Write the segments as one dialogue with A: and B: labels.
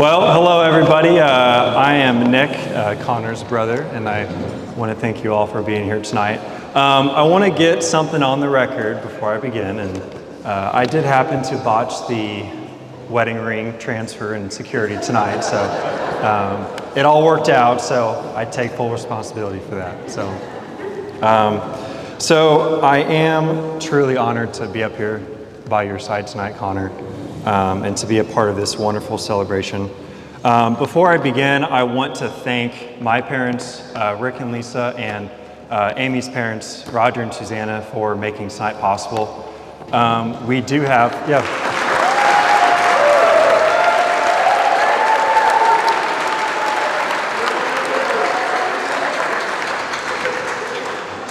A: Well, hello everybody. I am Nick, Connor's brother, and I want to thank you all for being here tonight. I want to get something on the record before I begin, and I did happen to botch the wedding ring transfer and security tonight, so it all worked out, so I take full responsibility for that. So I am truly honored to be up here by your side tonight, Connor. And to be a part of this wonderful celebration. Before I begin, I want to thank my parents, Rick and Lisa, and Amy's parents, Roger and Susanna, for making tonight possible. We do have,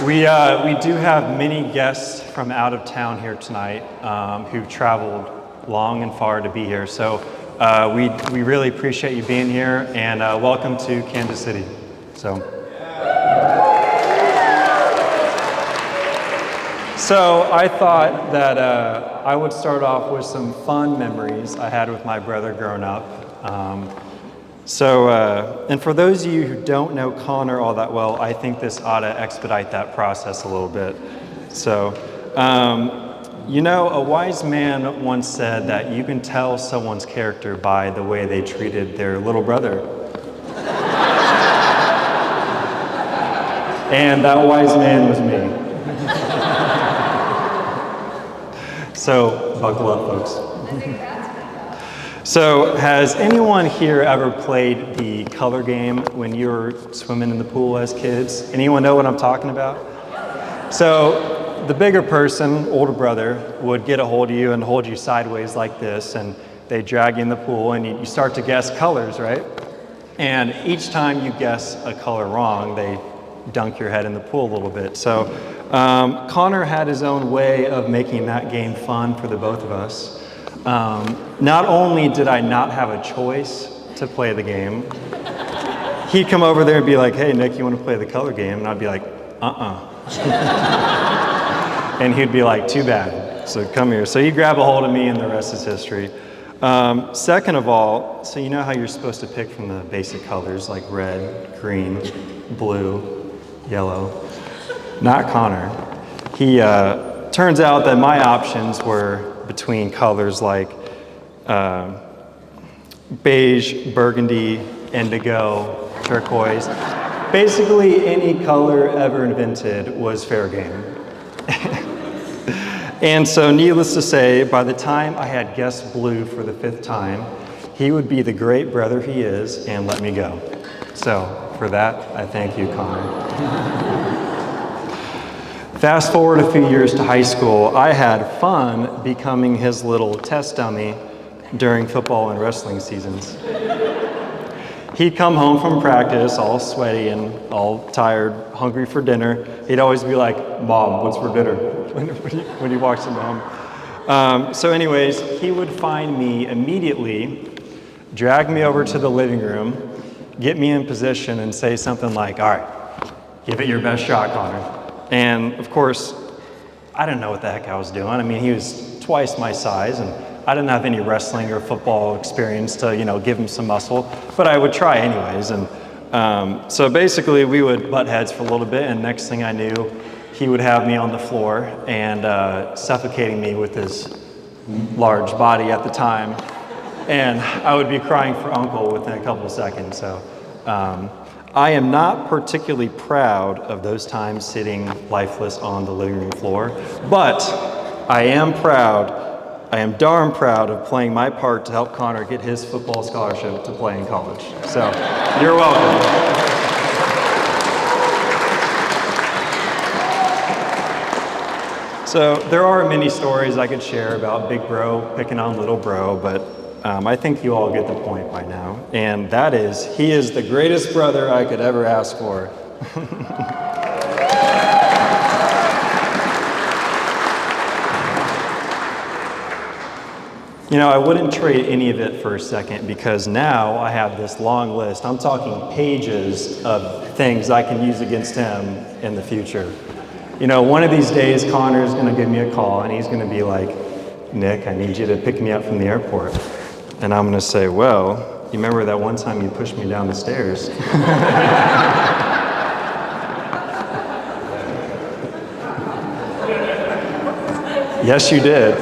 A: We do have many guests from out of town here tonight who traveled long and far to be here. So we really appreciate you being here, and welcome to Kansas City. So I thought that I would start off with some fun memories I had with my brother growing up. And for those of you who don't know Connor all that well, I think this ought to expedite that process a little bit. You know, a wise man once said that you can tell someone's character by the way they treated their little brother. And that wise man was me. So, buckle up, folks. So, has anyone here ever played the color game when you were swimming in the pool as kids? Anyone know what I'm talking about? So, the bigger person, older brother, would get a hold of you and hold you sideways like this, and they drag you in the pool, and you start to guess colors, right? And each time you guess a color wrong, they dunk your head in the pool a little bit. So Connor had his own way of making that game fun for the both of us. Not only did I not have a choice to play the game, he'd come over there and be like, "Hey, Nick, you want to play the color game?" And I'd be like, And he'd be like, "Too bad, so come here." So he'd grab a hold of me, and the rest is history. Second of all, so you know how you're supposed to pick from the basic colors like red, green, blue, yellow? Not Connor. He turns out that my options were between colors like beige, burgundy, indigo, turquoise. Basically, any color ever invented was fair game. And so, needless to say, by the time I had guessed blue for the 5th time, he would be the great brother he is and let me go. So, for that, I thank you, Connor. Fast forward a few years to high school, I had fun becoming his little test dummy during football and wrestling seasons. He'd come home from practice all sweaty and all tired, hungry for dinner. He'd always be like, "Mom, what's for dinner?" when he walks into home. So anyways, he would find me immediately, drag me over to the living room, get me in position and say something like, "All right, give it your best shot, Connor." And of course, I didn't know what the heck I was doing. I mean, he was twice my size, and I didn't have any wrestling or football experience to, give him some muscle, but I would try anyways. And so basically, we would butt heads for a little bit, and next thing I knew, he would have me on the floor and suffocating me with his large body at the time, and I would be crying for uncle within a couple of seconds. So I am not particularly proud of those times sitting lifeless on the living room floor, but I am darn proud of playing my part to help Connor get his football scholarship to play in college. So, you're welcome. So, there are many stories I could share about big bro picking on little bro, but I think you all get the point by now. And that is, he is the greatest brother I could ever ask for. I wouldn't trade any of it for a second, because now I have this long list. I'm talking pages of things I can use against him in the future. One of these days, Connor's going to give me a call, and he's going to be like, "Nick, I need you to pick me up from the airport." And I'm going to say, "Well, You remember that one time you pushed me down the stairs? Yes, you did.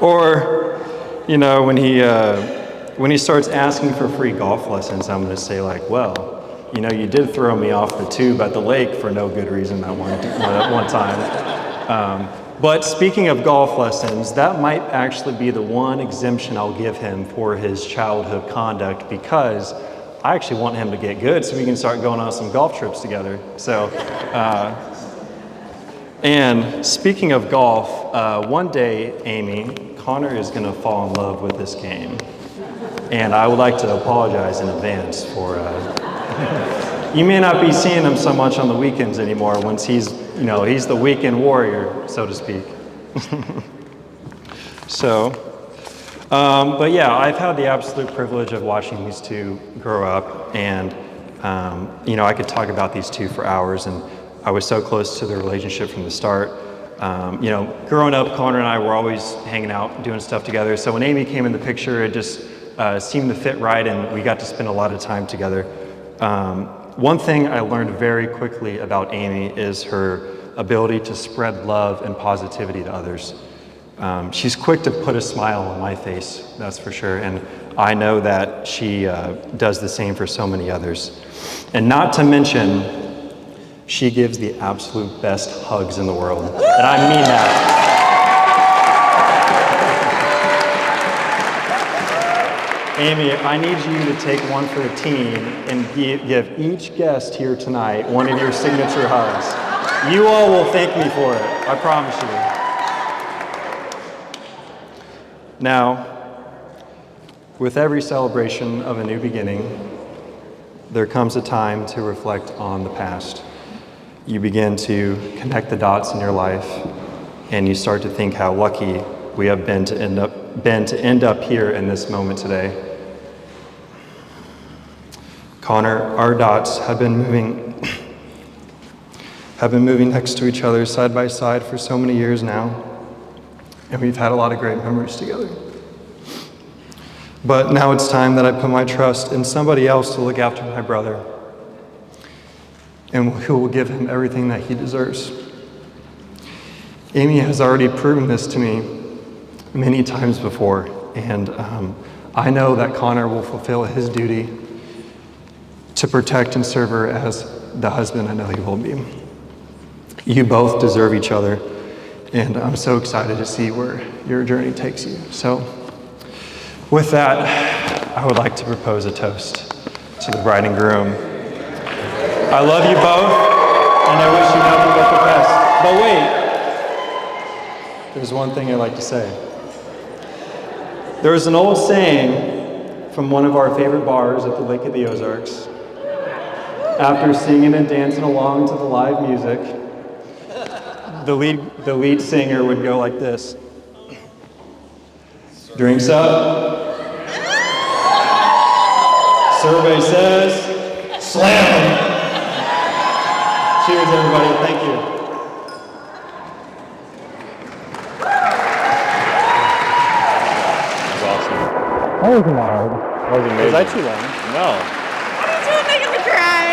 A: Or, you know, when he starts asking for free golf lessons, I'm going to say like, well, you know, you did throw me off the tube at the lake for no good reason that one time. But speaking of golf lessons, that might actually be the one exemption I'll give him for his childhood conduct, because I actually want him to get good so we can start going on some golf trips together. So, and speaking of golf, one day, Amy, Connor is going to fall in love with this game. And I would like to apologize in advance for, you may not be seeing him so much on the weekends anymore once he's the weekend warrior, so to speak. So, but yeah, I've had the absolute privilege of watching these two grow up, and I could talk about these two for hours, and I was so close to their relationship from the start. Growing up, Connor and I were always hanging out, doing stuff together. So when Amy came in the picture, it just seemed to fit right, and we got to spend a lot of time together. One thing I learned very quickly about Amy is her ability to spread love and positivity to others. She's quick to put a smile on my face, that's for sure, and I know that she does the same for so many others. And not to mention, she gives the absolute best hugs in the world, and I mean that. Amy, I need you to take one for the team and give each guest here tonight one of your signature hugs. You all will thank me for it, I promise you. Now, with every celebration of a new beginning, there comes a time to reflect on the past. You begin to connect the dots in your life, and you start to think how lucky we have been to end up here in this moment today. Connor, our dots have been moving next to each other side by side for so many years now, and we've had a lot of great memories together. But now it's time that I put my trust in somebody else to look after my brother, and who will give him everything that he deserves. Amy has already proven this to me many times before, and I know that Connor will fulfill his duty to protect and serve her as the husband I know he will be. You both deserve each other, and I'm so excited to see where your journey takes you. So, with that, I would like to propose a toast to the bride and groom. I love you both, and I wish you nothing but the best. But wait, there's one thing I'd like to say. There is an old saying from one of our favorite bars at the Lake of the Ozarks. After singing and dancing along to the live music, the lead singer would go like this. Drinks up. Survey says, slam. Cheers, everybody. Thank you.
B: That was awesome.
A: That wasn't loud.
B: That was amazing.
A: Was I too loud?
B: No.
C: What are you doing? Making me cry.